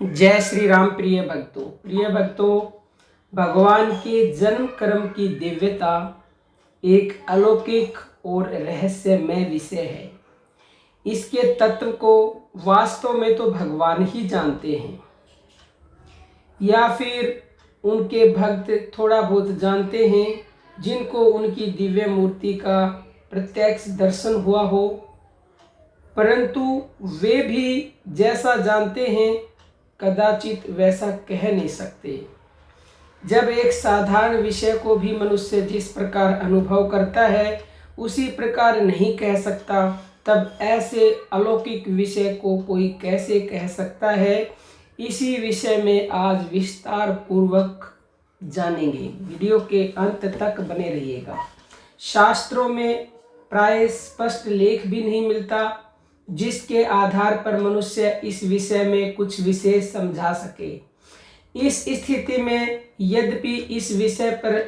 जय श्री राम। प्रिय भक्तों, भगवान के जन्म कर्म की दिव्यता एक अलौकिक और रहस्यमय विषय है। इसके तत्व को वास्तव में तो भगवान ही जानते हैं या फिर उनके भक्त थोड़ा बहुत जानते हैं, जिनको उनकी दिव्य मूर्ति का प्रत्यक्ष दर्शन हुआ हो। परंतु वे भी जैसा जानते हैं कदाचित वैसा कह नहीं सकते। जब एक साधारण विषय को भी मनुष्य जिस प्रकार अनुभव करता है उसी प्रकार नहीं कह सकता, तब ऐसे अलौकिक विषय को कोई कैसे कह सकता है। इसी विषय में आज विस्तार पूर्वक जानेंगे। वीडियो के अंत तक बने रहिएगा। शास्त्रों में प्राय स्पष्ट लेख भी नहीं मिलता जिसके आधार पर मनुष्य इस विषय में कुछ विशेष समझा सके। इस स्थिति में यद्यपि इस विषय पर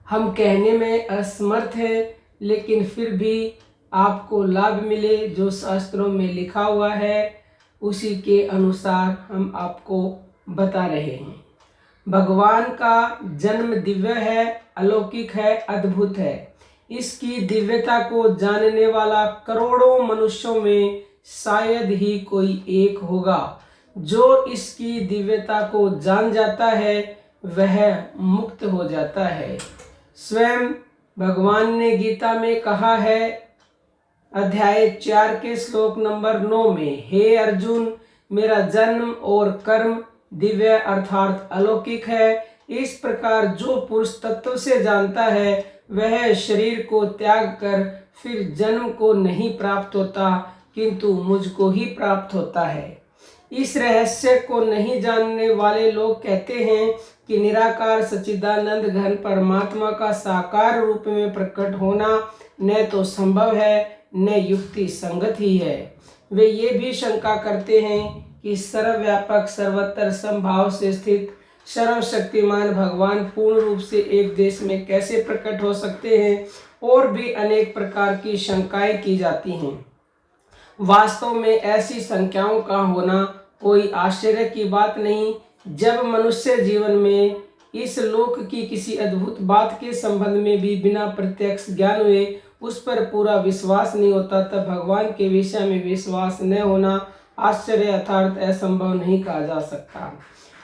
हम कहने में असमर्थ हैं, लेकिन फिर भी आपको लाभ मिले जो शास्त्रों में लिखा हुआ है उसी के अनुसार हम आपको बता रहे हैं। भगवान का जन्म दिव्य है, अलौकिक है, अद्भुत है। इसकी दिव्यता को जानने वाला करोड़ों मनुष्यों में शायद ही कोई एक होगा। जो इसकी दिव्यता को जान जाता है वह मुक्त हो जाता है। स्वयं भगवान ने गीता में कहा है, अध्याय 4 के श्लोक नंबर 9 में, हे अर्जुन, मेरा जन्म और कर्म दिव्य अर्थात अलौकिक है। इस प्रकार जो पुरुष तत्व से जानता है वह शरीर को त्याग कर फिर जन्म को नहीं प्राप्त होता, किंतु मुझको ही प्राप्त होता है। इस रहस्य को नहीं जानने वाले लोग कहते हैं कि निराकार सच्चिदानंद घन परमात्मा का साकार रूप में प्रकट होना न तो संभव है न युक्ति संगत ही है। वे ये भी शंका करते हैं कि सर्वव्यापक सर्वत्र समभाव से स्थित सर्वशक्तिमान भगवान पूर्ण रूप से एक देश में कैसे प्रकट हो सकते हैं, और भी अनेक प्रकार की शंकाएं की जाती हैं। वास्तव में ऐसी शंकाओं का होना कोई आश्चर्य की बात नहीं। जब मनुष्य जीवन में इस लोक की किसी अद्भुत बात के संबंध में भी बिना प्रत्यक्ष ज्ञान हुए उस पर पूरा विश्वास नहीं होता, तब भगवान के विषय में विश्वास न होना आश्चर्य अर्थात असंभव नहीं कहा जा सकता।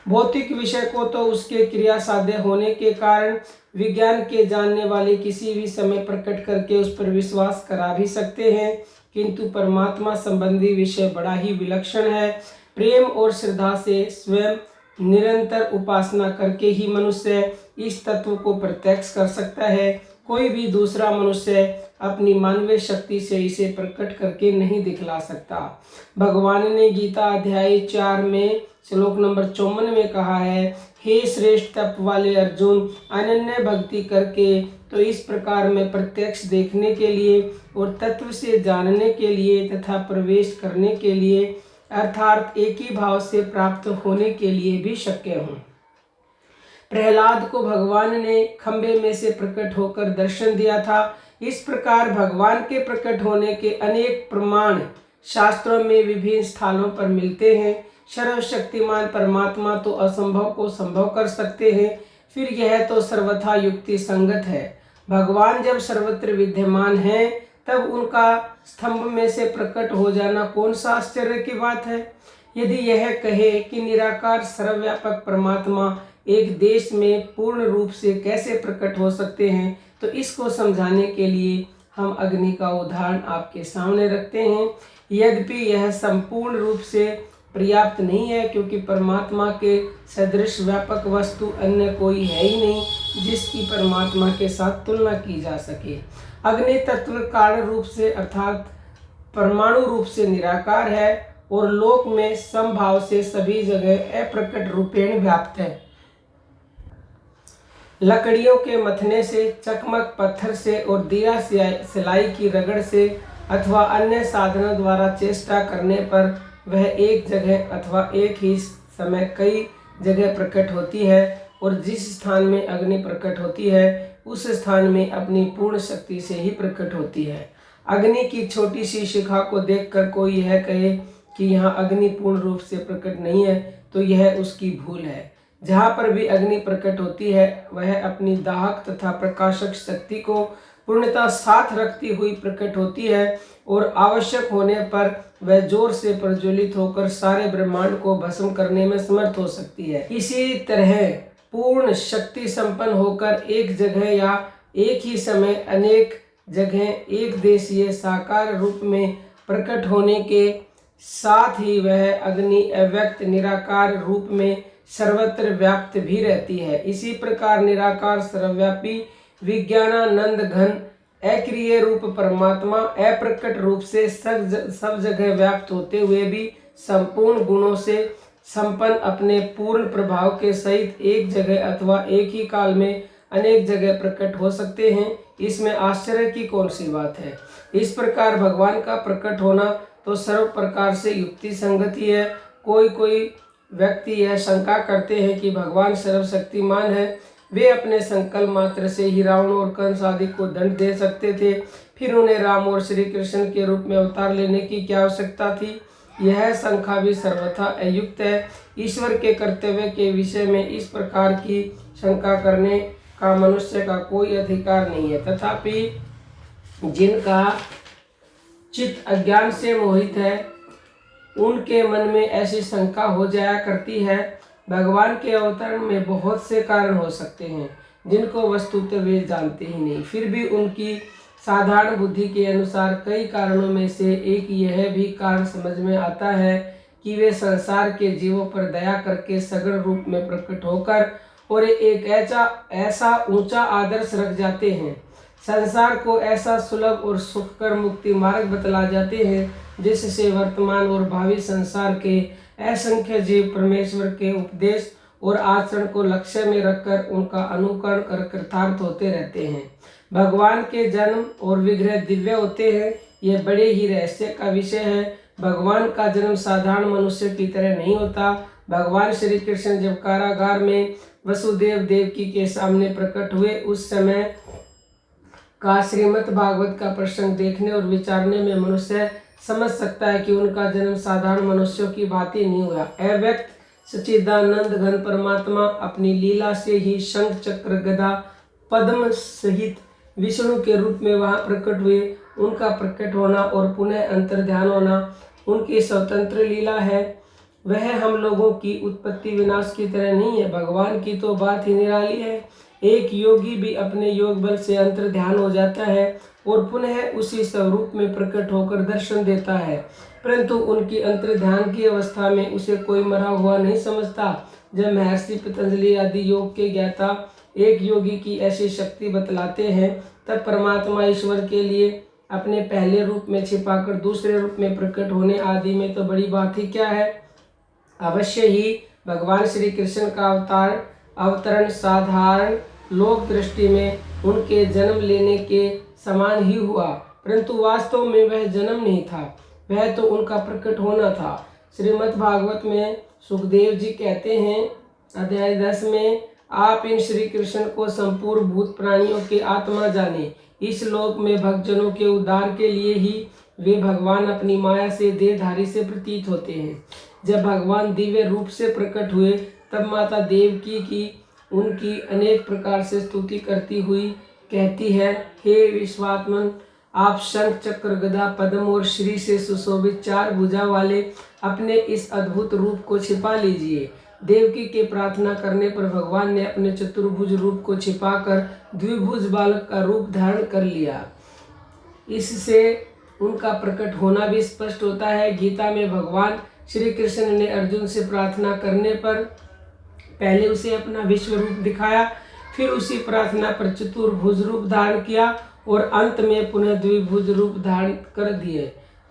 भौतिक विषय को तो उसके क्रिया साध्य होने के कारण विज्ञान के जानने वाले किसी भी समय प्रकट करके उस पर विश्वास करा भी सकते हैं, किंतु परमात्मा संबंधी विषय बड़ा ही विलक्षण है। प्रेम और श्रद्धा से स्वयं निरंतर उपासना करके ही मनुष्य इस तत्व को प्रत्यक्ष कर सकता है। कोई भी दूसरा मनुष्य अपनी मानवीय शक्ति से इसे प्रकट करके नहीं दिखला सकता। भगवान ने गीता अध्याय 4 में श्लोक नंबर 54 में कहा है, हे श्रेष्ठ तप वाले अर्जुन, अनन्य भक्ति करके तो इस प्रकार में प्रत्यक्ष देखने के लिए और तत्व से जानने के लिए तथा प्रवेश करने के लिए अर्थात एक ही भाव से प्राप्त होने के लिए भी शक्य हूँ। प्रहलाद को भगवान ने खंबे में से प्रकट होकर दर्शन दिया था। इस प्रकार भगवान के प्रकट होने के अनेक प्रमाण शास्त्रों में विभिन्न स्थानों पर मिलते हैं। सर्वशक्तिमान परमात्मा तो असंभव को संभव कर सकते हैं, फिर यह तो सर्वथा युक्ति संगत है। भगवान जब सर्वत्र विद्यमान हैं, तब उनका स्तंभ में से प्रकट हो जाना कौन सा आश्चर्य की बात है। यदि यह कहे कि निराकार सर्वव्यापक परमात्मा एक देश में पूर्ण रूप से कैसे प्रकट हो सकते हैं, तो इसको समझाने के लिए हम अग्नि का उदाहरण आपके सामने रखते हैं। यद्यपि यह संपूर्ण रूप से पर्याप्त नहीं है, क्योंकि परमात्मा के सदृश व्यापक वस्तु अन्य कोई है ही नहीं जिसकी परमात्मा के साथ तुलना की जा सके। अग्नि तत्व कारण रूप से अर्थात परमाणु रूप से निराकार है और लोक में समभाव से सभी जगह अप्रकट रूपेण व्याप्त है। लकड़ियों के मथने से, चकमक पत्थर से और दिया सिलाई की रगड़ से अथवा अन्य साधनों द्वारा चेष्टा करने पर वह एक जगह अथवा एक ही समय कई जगह प्रकट होती है, और जिस स्थान में अग्नि प्रकट होती है उस स्थान में अपनी पूर्ण शक्ति से ही प्रकट होती है। अग्नि की छोटी सी शिखा को देखकर कोई यह कहे कि यहाँ अग्नि पूर्ण रूप से प्रकट नहीं है, तो यह उसकी भूल है। जहाँ पर भी अग्नि प्रकट होती है वह अपनी दाहक तथा प्रकाशक शक्ति को पूर्णतः साथ रखती हुई प्रकट होती है और आवश्यक होने पर वह जोर से प्रज्वलित होकर सारे ब्रह्मांड को भस्म करने में समर्थ हो सकती है। इसी तरह पूर्ण शक्ति संपन्न होकर एक जगह या एक ही समय अनेक जगह एक देशीय साकार रूप में प्रकट होने के साथ ही वह अग्नि अव्यक्त निराकार रूप में सर्वत्र व्याप्त भी रहती है। इसी प्रकार निराकार सर्वव्यापी विज्ञानानंद घन अक्रिय रूप परमात्मा अप्रकट रूप से सब जगह व्याप्त होते हुए भी संपूर्ण गुणों से संपन्न अपने पूर्ण प्रभाव के सहित एक जगह अथवा एक ही काल में अनेक जगह प्रकट हो सकते हैं। इसमें आश्चर्य की कौन सी बात है। इस प्रकार भगवान का प्रकट होना तो सर्व प्रकार से युक्ति संगत ही है। कोई व्यक्ति यह शंका करते हैं कि भगवान सर्वशक्तिमान है, वे अपने संकल्प मात्र से ही रावण और कंस आदि को दंड दे सकते थे, फिर उन्हें राम और श्री कृष्ण के रूप में अवतार लेने की क्या आवश्यकता थी। यह शंका भी सर्वथा अयुक्त है। ईश्वर के कर्तव्य के विषय में इस प्रकार की शंका करने का मनुष्य का कोई अधिकार नहीं है। तथापि जिनका चित्त अज्ञान से मोहित है उनके मन में ऐसी शंका हो जाया करती है। भगवान के अवतरण में बहुत से कारण हो सकते हैं जिनको वस्तुतः वे जानते ही नहीं, फिर भी उनकी साधारण बुद्धि के अनुसार कई कारणों में से एक यह भी कारण समझ में आता है कि वे संसार के जीवों पर दया करके सगुण रूप में प्रकट होकर और एक ऐसा ऊंचा आदर्श रख जाते हैं, संसार को ऐसा सुलभ और सुखकर मुक्ति मार्ग बतला जाते हैं जिससे वर्तमान और भावी संसार के असंख्य जीव परमेश्वर के उपदेश और आचरण को लक्ष्य में रखकर उनका अनुकरण कर कृतार्थ होते रहते हैं। भगवान के जन्म और विग्रह दिव्य होते हैं, यह बड़े ही रहस्य का विषय है। भगवान का जन्म साधारण मनुष्य की तरह नहीं होता। भगवान श्री कृष्ण जब कारागार में वसुदेव देवकी के सामने प्रकट हुए उस समय का श्रीमद् भागवत का प्रसंग देखने और विचारने में मनुष्य समझ सकता है कि उनका जन्म साधारण मनुष्यों की भांति नहीं हुआ। अव्यक्त सच्चिदानंद घन परमात्मा अपनी लीला से ही शंख चक्र गदा पद्म सहित विष्णु के रूप में वहां प्रकट हुए। उनका प्रकट होना और पुनः अंतर्ध्यान होना उनकी स्वतंत्र लीला है। वह हम लोगों की उत्पत्ति विनाश की तरह नहीं है। भगवान की तो बात ही निराली है। एक योगी भी अपने योग बल से अंतर्ध्यान हो जाता है और पुनः उसी स्वरूप में प्रकट होकर दर्शन देता है, परंतु उनकी अंतर्ध्यान की अवस्था में उसे कोई मरा हुआ नहीं समझता। जब महर्षि पतंजलि आदि योग के ज्ञाता एक योगी की ऐसी शक्ति बतलाते हैं तब परमात्मा ईश्वर के लिए अपने पहले रूप में छिपाकर दूसरे रूप में प्रकट होने आदि में तो बड़ी बात ही क्या है। अवश्य ही भगवान श्री कृष्ण का अवतरण साधारण लोक दृष्टि में उनके जन्म लेने के समान ही हुआ, परंतु वास्तव में वह जन्म नहीं था, वह तो उनका प्रकट होना था। श्रीमद् भागवत में सुखदेव जी कहते हैं अध्याय 10 में, आप इन श्री कृष्ण को संपूर्ण भूत प्राणियों के आत्मा जाने। इस लोक में भक्तजनों के उद्धार के लिए ही वे भगवान अपनी माया से देहधारी से प्रतीत होते हैं। जब भगवान दिव्य रूप से प्रकट हुए तब माता देवकी की उनकी अनेक प्रकार से स्तुति करती हुई कहती है, हे विश्वात्मन, आप शंख चक्र गदा पद्म और श्री से सुशोभित 4 भुजा वाले अपने इस अद्भुत रूप को छिपा लीजिए। देवकी के प्रार्थना करने पर भगवान ने अपने चतुर्भुज रूप को छिपाकर द्विभुज बालक का रूप धारण कर लिया। इससे उनका प्रकट होना भी स्पष्ट होता है। गीता में भगवान श्री कृष्ण ने अर्जुन से प्रार्थना करने पर पहले उसे अपना विश्व रूप दिखाया, फिर उसी प्रार्थना पर चतुर्भुज रूप धारण किया और अंत में पुनः द्विभुज रूप धारण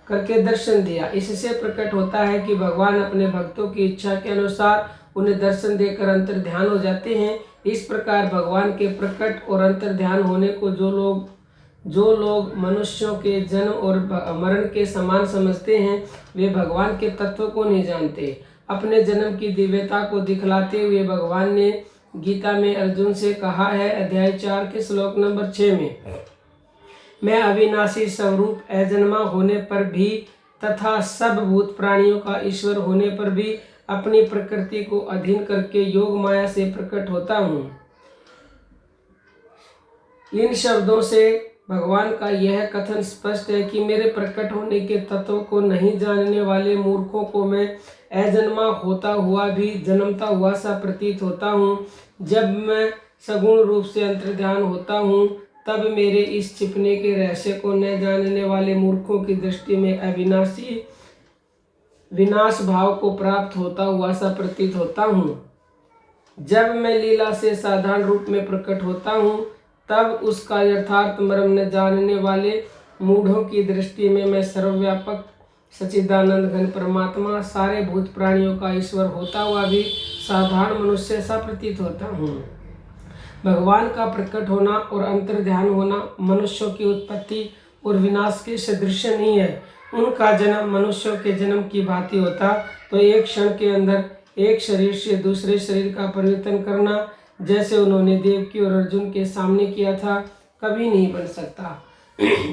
करके दर्शन दिया। इससे प्रकट होता है कि भगवान अपने भक्तों की इच्छा के अनुसार उन्हें दर्शन देकर अंतर्ध्यान हो जाते हैं। इस प्रकार भगवान के प्रकट और अंतर्ध्यान होने को जो लोग मनुष्यों के जन्म और मरण के समान समझते हैं वे भगवान के तत्व को नहीं जानते। अपने जन्म की दिव्यता को दिखलाते हुए भगवान ने गीता में अर्जुन से कहा है अध्याय 4 के श्लोक नंबर 6 में, मैं अविनाशी स्वरूप अजन्मा होने पर भी तथा सब भूत प्राणियों का ईश्वर होने पर भी अपनी प्रकृति को अधीन करके योग माया से प्रकट होता हूँ। इन शब्दों से भगवान का यह कथन स्पष्ट है कि मेरे प्रकट होने के तत्व को नहीं जानने वाले मूर्खों को मैं अजन्मा होता हुआ भी जन्मता हुआ सा प्रतीत होता हूँ। जब मैं सगुण रूप से अंतर्ध्यान होता हूँ तब मेरे इस छिपने के रहस्य को न जानने वाले मूर्खों की दृष्टि में अविनाशी विनाश भाव को प्राप्त होता हुआ सा प्रतीत होता हूँ। जब मैं लीला से साधारण रूप में प्रकट होता हूँ तब उसका यथार्थ मर्म न जानने वाले मूढ़ों की दृष्टि में मैं सर्वव्यापक सच्चिदानंद घन परमात्मा सारे भूत प्राणियों का ईश्वर होता हुआ भी साधारण मनुष्य सा प्रतीत होता हूँ। भगवान का प्रकट होना और अंतर्ध्यान होना मनुष्यों की उत्पत्ति और विनाश के सदृश नहीं है। उनका जन्म मनुष्यों के जन्म की भांति होता तो एक क्षण के अंदर एक शरीर से दूसरे शरीर का परिवर्तन करना जैसे उन्होंने देवकी और अर्जुन के सामने किया था कभी नहीं बन सकता।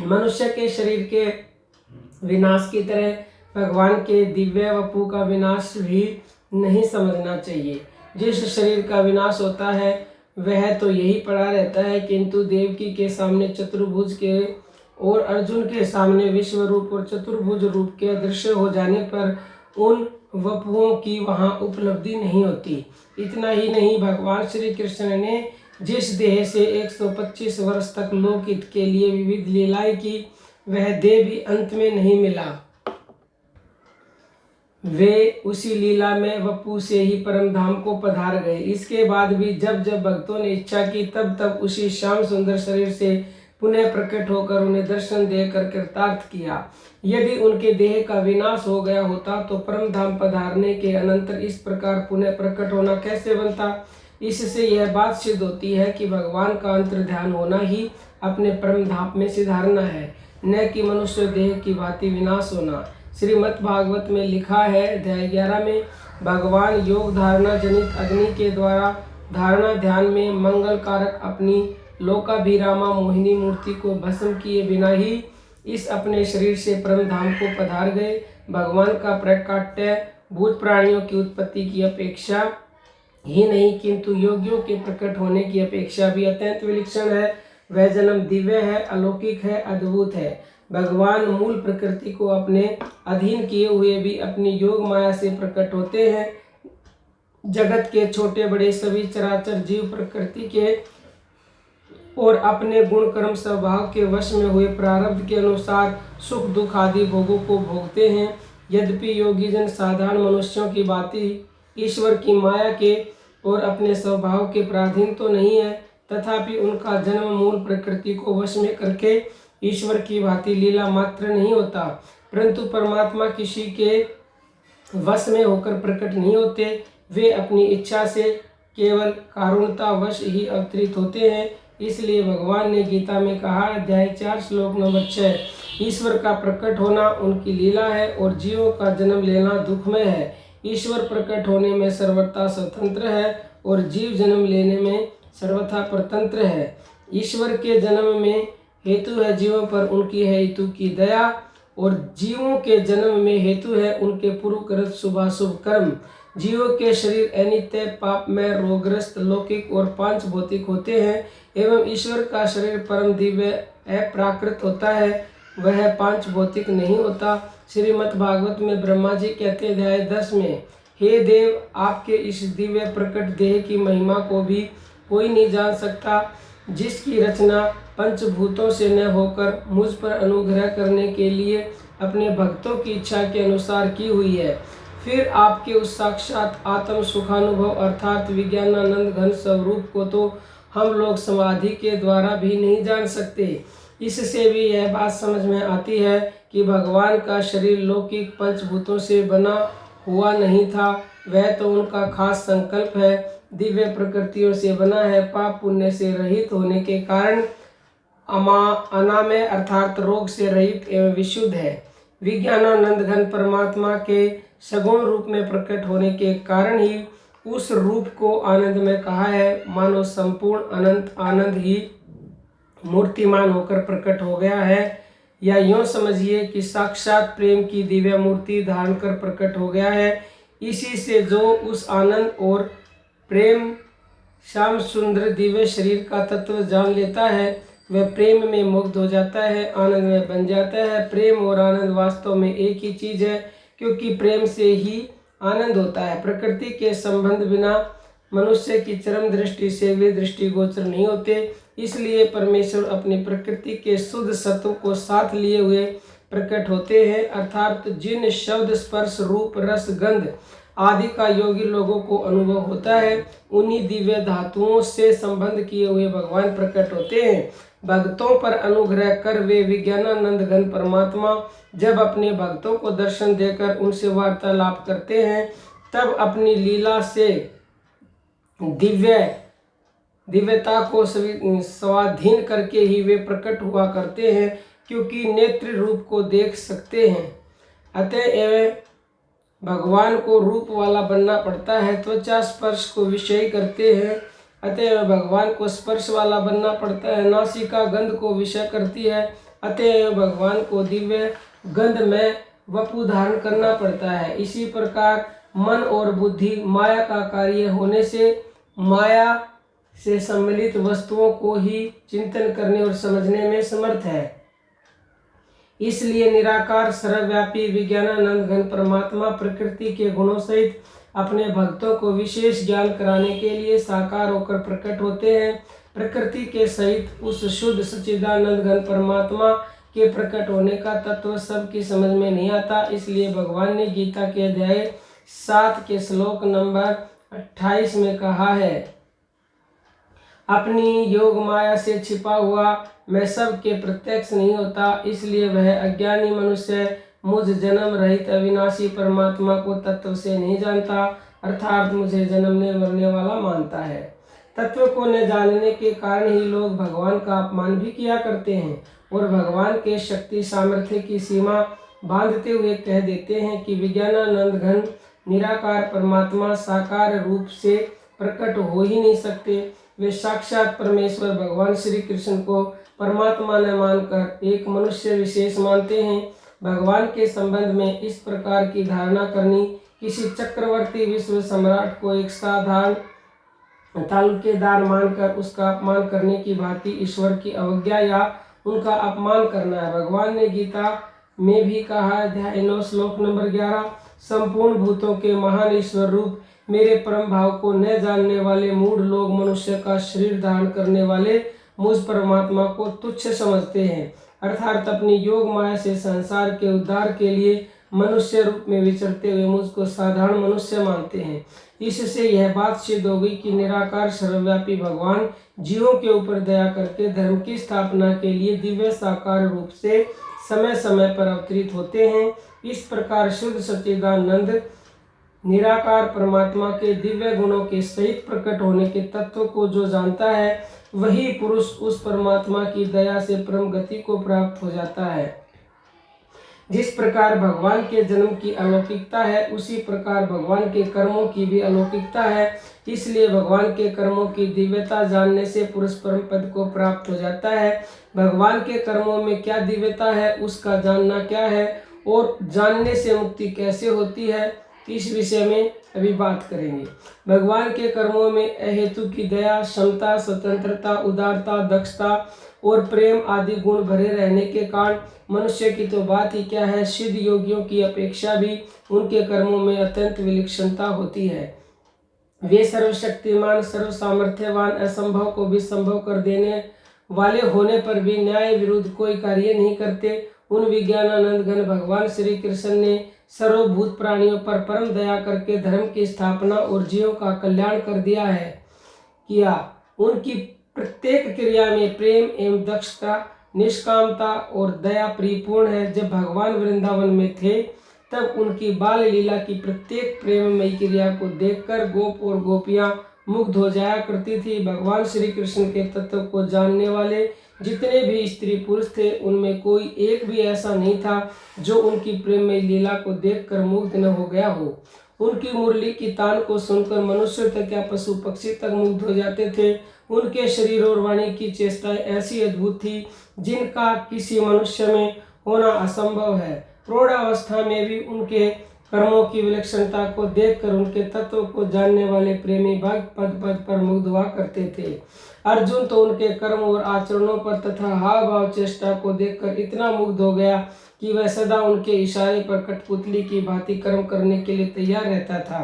मनुष्य के शरीर के विनाश की तरह भगवान के दिव्य वपु का विनाश भी नहीं समझना चाहिए। जिस शरीर का विनाश होता है वह तो यही पड़ा रहता है, किंतु देवकी के सामने चतुर्भुज के और अर्जुन के सामने विश्व रूप और चतुर्भुज रूप के अदृश्य हो जाने पर उन वपुओं की वहाँ उपलब्धि नहीं होती। इतना ही नहीं, भगवान श्री कृष्ण ने जिस देह से 125 वर्ष तक लोकहित के लिए विविध लीलाएं की वह देह भी अंत में नहीं मिला। वे उसी लीला में वपु से ही परम धाम को पधार गए। इसके बाद भी जब जब भक्तों ने इच्छा की तब तब उसी श्याम सुंदर शरीर से पुनः प्रकट होकर उन्हें दर्शन देकर कृतार्थ किया। यदि उनके देह का विनाश हो गया होता तो परम धाम पधारने के अनंतर इस प्रकार पुनः प्रकट होना कैसे बनता। इससे यह बात सिद्ध होती है कि भगवान का अंतर्ध्यान होना ही अपने परम धाम में सिधारना है, न कि मनुष्य देह की भांति विनाश होना। श्रीमद् भागवत में लिखा है, अध्याय 11 में, भगवान योग धारणा जनित अग्नि के द्वारा धारणा ध्यान में मंगल कारक अपनी लोकाभिरामा मोहिनी मूर्ति को भस्म किए बिना ही इस अपने शरीर से परम धाम को पधार गए। भगवान का प्रकाट्य भूत प्राणियों की उत्पत्ति की अपेक्षा ही नहीं किंतु योगियों के प्रकट होने की अपेक्षा भी अत्यंत विलक्षण है। वह जन्म दिव्य है, अलौकिक है, अद्भुत है। भगवान मूल प्रकृति को अपने अधीन किए हुए भी अपनी योग माया से प्रकट होते हैं। जगत के छोटे बड़े सभी चराचर जीव प्रकृति के और अपने गुण कर्म स्वभाव के वश में हुए प्रारब्ध के अनुसार सुख दुख आदि भोगों को भोगते हैं। यद्यपि योगी जन साधारण मनुष्यों की भांति ईश्वर की माया के और अपने स्वभाव के पराधीन तो नहीं है, तथापि उनका जन्म मूल प्रकृति को वश में करके ईश्वर की भांति लीला मात्र नहीं होता, परंतु परमात्मा किसी के वश में होकर प्रकट नहीं होते। वे अपनी इच्छा से केवल कारुणता वश ही अवतरित होते हैं। इसलिए भगवान ने गीता में कहा, अध्याय 4 श्लोक नंबर 6, ईश्वर का प्रकट होना उनकी लीला है और जीवों का जन्म लेना दुखमय है। ईश्वर प्रकट होने में सर्वथा स्वतंत्र है और जीव जन्म लेने में सर्वथा परतंत्र है। ईश्वर के जन्म में हेतु है जीवों पर उनकी हेतु की दया और जीवों के जन्म में हेतु है उनके पूर्वकृत शुभाशुभ कर्म। जीवों के शरीर अनित्य, पापमय, रोगग्रस्त, लौकिक और पांच भौतिक होते हैं एवं ईश्वर का शरीर परम दिव्य अप्राकृत होता है, वह पांच भौतिक नहीं होता। श्रीमद् भागवत में ब्रह्मा जी कहते हैं अध्याय 10 में, हे देव, आपके इस दिव्य प्रकट देह की महिमा को भी कोई नहीं जान सकता, जिसकी रचना पंचभूतों से न होकर मुझ पर अनुग्रह करने के लिए अपने भक्तों की इच्छा के अनुसार की हुई है। फिर आपके उस साक्षात आत्म सुखानुभव अर्थात विज्ञानानंद घन स्वरूप को तो हम लोग समाधि के द्वारा भी नहीं जान सकते। इससे भी यह बात समझ में आती है कि भगवान का शरीर लौकिक पंचभूतों से बना हुआ नहीं था, वह तो उनका खास संकल्प है, दिव्य प्रकृतियों से बना है, पाप पुण्य से रहित होने के कारण अनामय अर्थात रोग से रहित एवं विशुद्ध है। विज्ञानानंद घन परमात्मा के सगुण रूप में प्रकट होने के कारण ही उस रूप को आनंद में कहा है, मानो संपूर्ण अनंत आनंद ही मूर्तिमान होकर प्रकट हो गया है। या यूँ समझिए कि साक्षात प्रेम की दिव्य मूर्ति धारण कर प्रकट हो गया है। इसी से जो उस आनंद और प्रेम श्याम सुंदर दिव्य शरीर का तत्व जान लेता है वह प्रेम में मुग्ध हो जाता है, आनंद में बन जाता है। प्रेम और आनंद वास्तव में एक ही चीज़ है, क्योंकि प्रेम से ही आनंद होता है। प्रकृति के संबंध बिना मनुष्य की चरम दृष्टि से वे दृष्टिगोचर नहीं होते। इसलिए परमेश्वर अपनी प्रकृति के शुद्ध सत्व को साथ लिए हुए प्रकट होते हैं, अर्थात जिन शब्द स्पर्श रूप रस गंध आदि का योगी लोगों को अनुभव होता है, उन्हीं दिव्य धातुओं से संबंध किए हुए भगवान प्रकट होते हैं। भक्तों पर अनुग्रह कर वे विज्ञानानंद घन परमात्मा जब अपने भक्तों को दर्शन देकर उनसे वार्तालाप करते हैं, तब अपनी लीला से दिव्यता को स्वाधीन करके ही वे प्रकट हुआ करते हैं, क्योंकि नेत्र रूप को देख सकते हैं। अतएव भगवान को रूप वाला बनना पड़ता है। त्वचा स्पर्श को विषय करते हैं, अतएव भगवान को स्पर्श वाला बनना पड़ता है। नासिका गंध को विषय करती है, अतएव भगवान को दिव्य गंध में वपु धारण करना पड़ता है। इसी प्रकार मन और बुद्धि माया का कार्य होने से माया से सम्मिलित वस्तुओं को ही चिंतन करने और समझने में समर्थ है। इसलिए निराकार सर्वव्यापी विज्ञानानंद घन परमात्मा प्रकृति के गुणों सहित अपने भक्तों को विशेष ज्ञान कराने के लिए साकार होकर प्रकट होते हैं। प्रकृति के सहित उस शुद्ध सच्चिदानंद घन परमात्मा के प्रकट होने का तत्व सबकी समझ में नहीं आता। इसलिए भगवान ने गीता के अध्याय 7 के श्लोक नंबर 28 में कहा है, अपनी योग माया से छिपा हुआ मैं सबके प्रत्यक्ष नहीं होता, इसलिए वह अज्ञानी मनुष्य मुझ जन्म रहित अविनाशी परमात्मा को तत्व से नहीं जानता, अर्थात मुझे जन्मने मरने वाला मानता है। तत्व को न जानने के कारण ही लोग भगवान का अपमान भी किया करते हैं और भगवान के शक्ति सामर्थ्य की सीमा बांधते हुए कह देते हैं कि विज्ञानानंद घन निराकार परमात्मा साकार रूप से प्रकट हो ही नहीं सकते। वे साक्षात परमेश्वर भगवान श्री कृष्ण को परमात्मा न मानकर एक मनुष्य विशेष मानते हैं। भगवान के संबंध में इस प्रकार की धारणा करनी किसी चक्रवर्ती विश्व सम्राट को एक साधारण तालुकेदार मानकर उसका अपमान करने की भांति ईश्वर की अवज्ञा या उनका अपमान करना है। भगवान ने गीता में भी कहा, अध्याय 9 श्लोक नंबर 11, संपूर्ण भूतों के महान ईश्वर रूप मेरे परम भाव को न जानने वाले मूढ़ लोग मनुष्य का शरीर धारण करने वाले मुझ परमात्मा को तुच्छ समझते हैं, अर्थात अपनी योग माया से संसार के उद्धार के लिए मनुष्य रूप में विचरते हुए मुझको साधारण मनुष्य मानते हैं। इससे यह बात सिद्ध हो गई कि निराकार सर्वव्यापी भगवान जीवों के ऊपर दया करके धर्म की स्थापना के लिए दिव्य साकार रूप से समय समय पर अवतरित होते हैं। इस प्रकार शुद्ध सच्चिदानंद निराकार परमात्मा के दिव्य गुणों के सहित प्रकट होने के तत्व को जो जानता है, वही पुरुष उस परमात्मा की दया से परम गति को प्राप्त हो जाता है। जिस प्रकार भगवान के जन्म की अलौकिकता है, उसी प्रकार भगवान के कर्मों की भी अलौकिकता है। इसलिए भगवान के कर्मों की दिव्यता जानने से पुरुष परम पद को प्राप्त हो जाता है। भगवान के कर्मों में क्या दिव्यता है, उसका जानना क्या है और जानने से मुक्ति कैसे होती है, इस विषय में अभी बात करेंगे। भगवान के कर्मों में अहेतु की दया, क्षमता, स्वतंत्रता, उदारता, दक्षता और प्रेम आदि गुण भरे रहने के कारण मनुष्य की तो बात ही क्या है, सिद्ध योगियों की अपेक्षा भी उनके कर्मों में अत्यंत विलक्षणता होती है। वे सर्वशक्तिमान, सर्व सामर्थ्यवान, असंभव को भी संभव कर देने वाले होने पर भी न्याय विरुद्ध कोई कार्य नहीं करते। उन विज्ञानानंद घन भगवान श्री कृष्ण ने सर्वभूत प्राणियों पर परम दया करके धर्म की स्थापना और जीवों का कल्याण कर दिया है किया। उनकी प्रत्येक क्रिया में प्रेम एवं दक्षता, निष्कामता और दया परिपूर्ण है। जब भगवान वृंदावन में थे, तब उनकी बाल लीला की प्रत्येक प्रेममयी क्रिया को देखकर गोप और गोपियां मुग्ध हो जाया करती थी। भगवान श्री कृष्ण के तत्व को जानने वाले जितने भी स्त्री पुरुष थे, उनमें कोई एक भी ऐसा नहीं था जो उनकी प्रेममयी लीला को देखकर मुग्ध न हो गया हो। उनकी मुरली की तान को सुनकर मनुष्य तक या पशु पक्षी तक मुग्ध हो जाते थे। उनके शरीर और वाणी की चेष्टाएं ऐसी अद्भुत थी जिनका किसी मनुष्य में होना असंभव है। प्रौढ़ अवस्था में भी उनके कर्मों की विलक्षणता को देखकर उनके तत्व को जानने वाले प्रेमी भक्त पद पद पर मुग्ध हुआ करते थे। अर्जुन तो उनके कर्म और आचरणों पर तथा हाव भाव चेष्टा को देखकर इतना मुग्ध हो गया कि वह सदा उनके इशारे पर कठपुतली की भांति कर्म करने के लिए तैयार रहता था।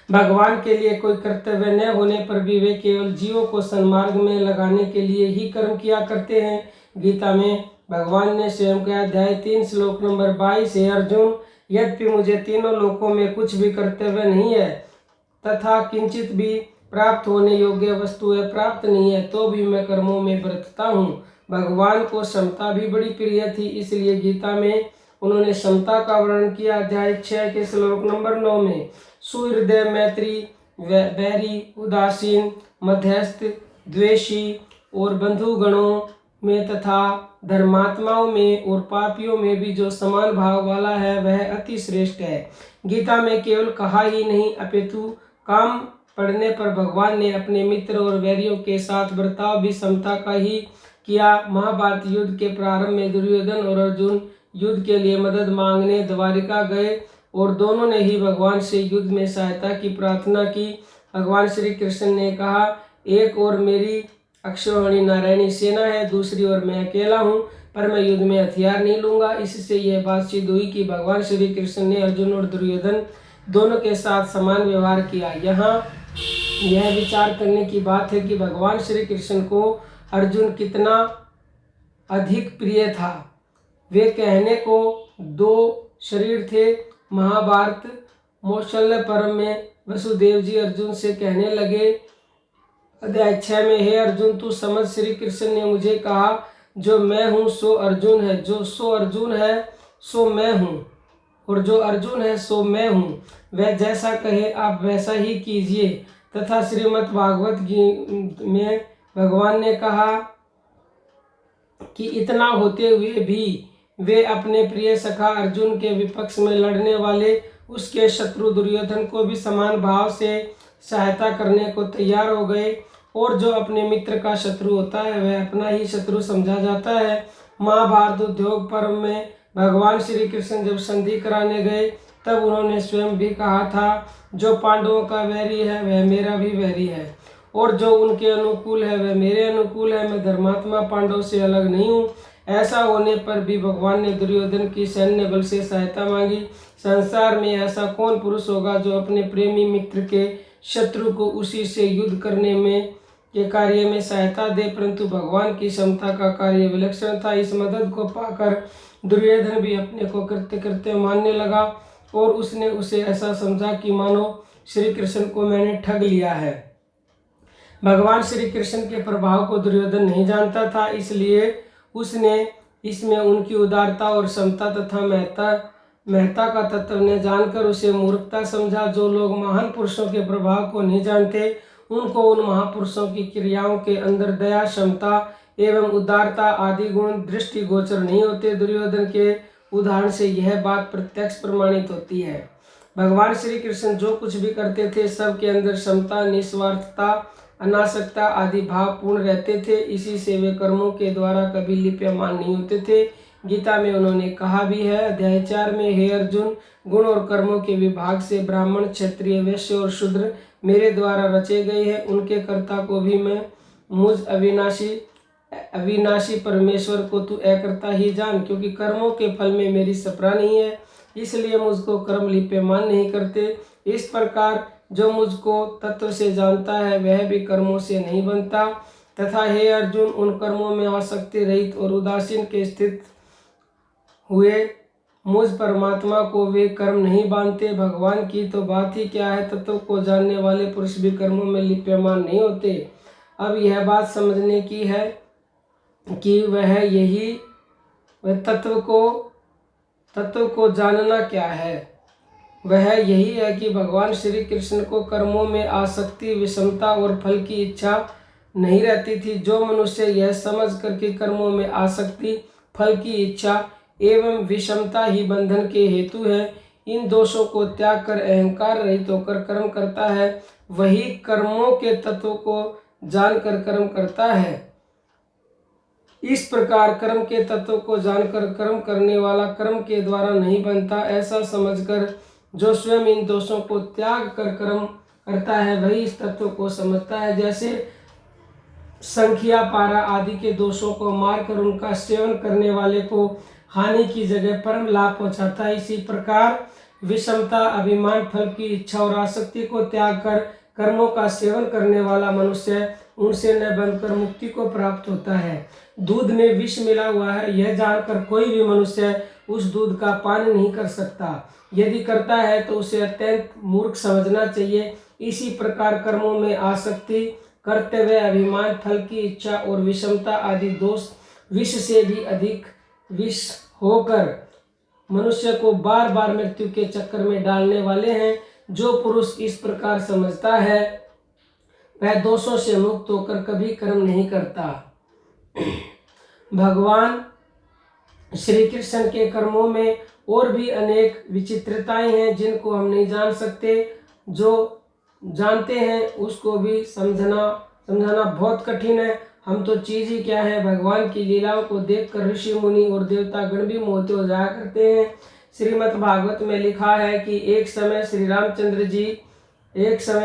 भगवान के लिए कोई कर्तव्य न होने पर भी वे केवल जीवों को सन्मार्ग में लगाने के लिए ही कर्म किया करते हैं। गीता में भगवान ने स्वयं कहा, अध्याय 3 श्लोक नंबर 22, हे अर्जुन, यद्यपि मुझे तीनों लोकों में कुछ भी कर्तव्य नहीं है तथा किंचित भी प्राप्त होने योग्य वस्तुएं प्राप्त नहीं है, तो भी मैं कर्मों में बरतता हूँ। भगवान को समता भी बड़ी प्रिय थी, इसलिए गीता में उन्होंने समता का वर्णन किया। अध्याय 6 के श्लोक नंबर 9 में, सुहृदय, मैत्री, बैरी, उदासीन, मध्यस्थ, द्वेषी और बंधुगणों में तथा धर्मात्माओं में और पापियों में भी जो समान भाव वाला है वह अति श्रेष्ठ है। गीता में केवल कहा ही नहीं अपितु काम पड़ने पर भगवान ने अपने मित्र और वैरियों के साथ बर्ताव भी समता का ही किया। महाभारत युद्ध के प्रारंभ में दुर्योधन और अर्जुन युद्ध के लिए मदद मांगने द्वारिका गए और दोनों ने ही भगवान से युद्ध में सहायता की प्रार्थना की। भगवान श्री कृष्ण ने कहा, एक और मेरी अक्षौहिणी नारायणी सेना है, दूसरी ओर मैं अकेला हूँ, पर मैं युद्ध में हथियार नहीं लूंगा। इससे यह बात सिद्ध हुई कि भगवान श्री कृष्ण ने अर्जुन और दुर्योधन दोनों के साथ समान व्यवहार किया। यहाँ यह विचार करने की बात है कि भगवान श्री कृष्ण को अर्जुन कितना अधिक प्रिय था। वे कहने को दो शरीर थे। महाभारत मौसल्य पर्व में वसुदेव जी अर्जुन से कहने लगे, अध्याय 6 में, हे अर्जुन, तू समझ, श्री कृष्ण ने मुझे कहा, जो मैं हूँ सो अर्जुन है, जो सो अर्जुन है सो मैं हूँ, और जो अर्जुन है सो मैं हूँ। वह जैसा कहे आप वैसा ही कीजिए। तथा श्रीमद् भागवत में भगवान ने कहा कि इतना होते हुए भी वे अपने प्रिय सखा अर्जुन के विपक्ष में लड़ने वाले उसके शत्रु दुर्योधन को भी समान भाव से सहायता करने को तैयार हो गए। और जो अपने मित्र का शत्रु होता है वह अपना ही शत्रु समझा जाता है। महाभारत उद्योग पर्व में भगवान श्री कृष्ण जब संधि कराने गए तब उन्होंने स्वयं भी कहा था, जो पांडवों का वैरी है वह मेरा भी वैरी है, और जो उनके अनुकूल है वह मेरे अनुकूल है। मैं धर्मात्मा पांडव से अलग नहीं हूँ। ऐसा होने पर भी भगवान ने दुर्योधन की सैन्य बल से सहायता मांगी। संसार में ऐसा कौन पुरुष होगा जो अपने प्रेमी मित्र के शत्रु को उसी से युद्ध करने में के कार्य में सहायता दे, परंतु भगवान की क्षमता का कार्य विलक्षण था। इस मदद को पाकर दुर्योधन भी अपने को कृत्य कृत्य मानने लगा और उसने उसे ऐसा समझा कि मानो श्री कृष्ण को मैंने ठग लिया है। भगवान श्री कृष्ण के प्रभाव को दुर्योधन नहीं जानता था, इसलिए उसने इसमें उनकी उदारता और समता तथा महत्ता का तत्व ने जानकर उसे मूर्खता समझा। जो लोग महान पुरुषों के प्रभाव को नहीं जानते उनको उन महापुरुषों की क्रियाओं के अंदर दया, क्षमता एवं उदारता आदि गुण दृष्टि गोचर नहीं होते। दुर्योधन के उदाहरण से यह बात प्रत्यक्ष प्रमाणित होती है। भगवान श्री कृष्ण जो कुछ भी करते थे सबके अंदर समता, निस्वार्थता, अनासक्ता आदि भाव पूर्ण रहते थे। इसी से वे कर्मों के द्वारा कभी लिप्यमान नहीं होते थे। गीता में उन्होंने कहा भी है, अध्याय 4 में, हे अर्जुन, गुण और कर्मों के विभाग से ब्राह्मण, क्षत्रिय, वैश्य और शूद्र मेरे द्वारा रचे गए हैं। उनके कर्ता को भी मैं मुझ अविनाशी परमेश्वर को तू अकर्ता ही जान, क्योंकि कर्मों के फल में मेरी सपरा नहीं है, इसलिए मुझको कर्म लिप्यमान नहीं करते। इस प्रकार जो मुझको तत्व से जानता है वह भी कर्मों से नहीं बनता। तथा हे अर्जुन, उन कर्मों में आसक्ति रहित और उदासीन के स्थित हुए मुझ परमात्मा को वे कर्म नहीं बांधते। भगवान की तो बात ही क्या है, तत्व को जानने वाले पुरुष भी कर्मों में लिप्यमान नहीं होते। अब यह बात समझने की है कि वह तत्व को जानना क्या है। वह यही है कि भगवान श्री कृष्ण को कर्मों में आसक्ति, विषमता और फल की इच्छा नहीं रहती थी। जो मनुष्य यह समझ कर कि कर्मों में आसक्ति, फल की इच्छा एवं विषमता ही बंधन के हेतु है, इन दोषों को त्याग कर अहंकार रहित होकर कर्म करता है, वही कर्मों के तत्व को जानकर कर्म करता है। इस प्रकार कर्म के तत्व को जानकर कर्म करने वाला कर्म के द्वारा नहीं बनता, ऐसा समझकर जो स्वयं इन दोषों को त्याग कर कर्म करता है वही इस तत्व को समझता है। जैसे संख्या, पारा आदि के दोषों को मारकर उनका सेवन करने वाले को हानि की जगह परम लाभ पहुंचाता है, इसी प्रकार विषमता, अभिमान, फल की इच्छा और आसक्ति को त्याग कर कर्मों का सेवन करने वाला मनुष्य उनसे न बंधकर मुक्ति को प्राप्त होता है। दूध में विष मिला हुआ है यह जानकर कोई भी मनुष्य उस दूध का पान नहीं कर सकता, यदि करता है तो उसे अत्यंत मूर्ख समझना चाहिए। इसी प्रकार कर्मों में आसक्ति, कर्तव्य, अभिमान, फल की इच्छा और विषमता आदि दोष विष से भी अधिक विष होकर मनुष्य को बार बार मृत्यु के चक्कर में डालने वाले हैं। जो पुरुष इस प्रकार समझता है वह दोषों से मुक्त होकर कभी कर्म नहीं करता। भगवान श्री कृष्ण के कर्मों में और भी अनेक विचित्रताएं हैं जिनको हम नहीं जान सकते। जो जानते हैं उसको भी समझाना बहुत कठिन है। हम तो चीज ही क्या है, भगवान की लीलाओं को देखकर ऋषि मुनि और देवता गण भी मोहित हो जाया करते हैं। श्रीमद् भागवत में लिखा है कि एक समय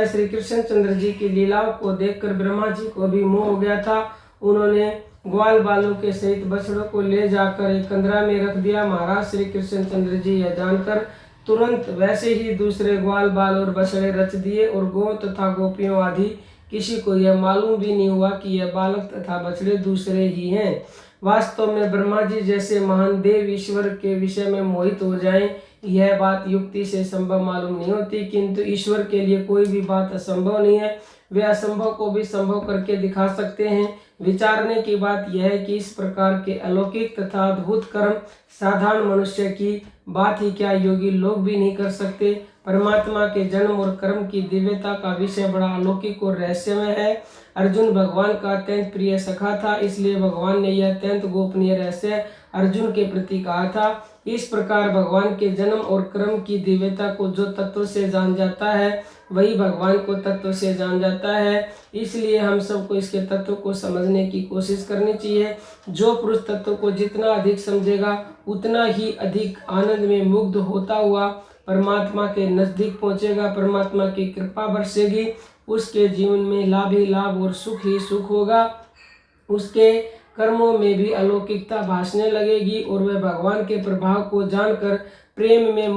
श्री कृष्ण चंद्र जी की लीलाओं को देखकर ब्रह्मा जी को भी मोह हो गया था। उन्होंने ग्वाल बालों के सहित बछड़ों को ले जाकर एक कंदरा में रख दिया। महाराज श्री कृष्ण चंद्र जी यह जानकर तुरंत वैसे ही दूसरे ग्वाल बाल और बछड़े रच दिए और गौ तथा गोपियों आदि किसी को यह मालूम भी नहीं हुआ कि यह बालक तथा बछड़े दूसरे ही हैं। वास्तव में ब्रह्मा जी जैसे महान देव ईश्वर के विषय में मोहित हो जाएं, यह बात युक्ति से संभव मालूम नहीं होती, किंतु ईश्वर के लिए कोई भी बात असंभव नहीं है। वे असंभव को भी संभव करके दिखा सकते हैं। विचारने की बात यह है कि इस प्रकार के अलौकिक तथा अद्भुत कर्म साधारण मनुष्य की बात ही क्या योगी लोग भी नहीं कर सकते। परमात्मा के जन्म और कर्म की दिव्यता का विषय बड़ा अलौकिक और रहस्यमय है। अर्जुन भगवान का अत्यंत प्रिय सखा था, इसलिए भगवान ने यह अत्यंत गोपनीय रहस्य अर्जुन के प्रति कहा था। इस प्रकार भगवान के जन्म और कर्म की दिव्यता को जो तत्व से जान जाता है वही भगवान को तत्व से जान जाता है। इसलिए हम सबको इसके तत्व को समझने की कोशिश करनी चाहिए। जो पुरुष तत्व को जितना अधिक समझेगा उतना ही अधिक आनंद में मुग्ध होता हुआ परमात्मा के नजदीक पहुंचेगा। परमात्मा की कृपा बरसेगी, उसके जीवन में लाभ ही लाभ और सुख ही सुख होगा। उसके कर्मों में भी अलौकिकता भासने लगेगी और वह भगवान के प्रभाव को जानकर प्रेम में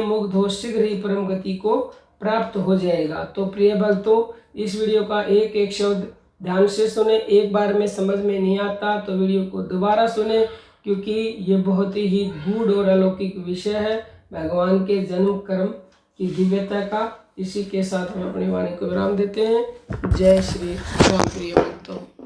मुग्ध हो शीघ्र ही परम गति को प्राप्त हो जाएगा। तो प्रिय भक्तों, इस वीडियो का एक एक शब्द ध्यान से सुने। एक बार में समझ में नहीं आता तो वीडियो को दोबारा सुने, क्योंकि ये बहुत ही गूढ़ और अलौकिक विषय है भगवान के जन्म कर्म की दिव्यता का। इसी के साथ हम अपनी वाणी को विराम देते हैं। जय श्री राम। प्रिय भक्तों।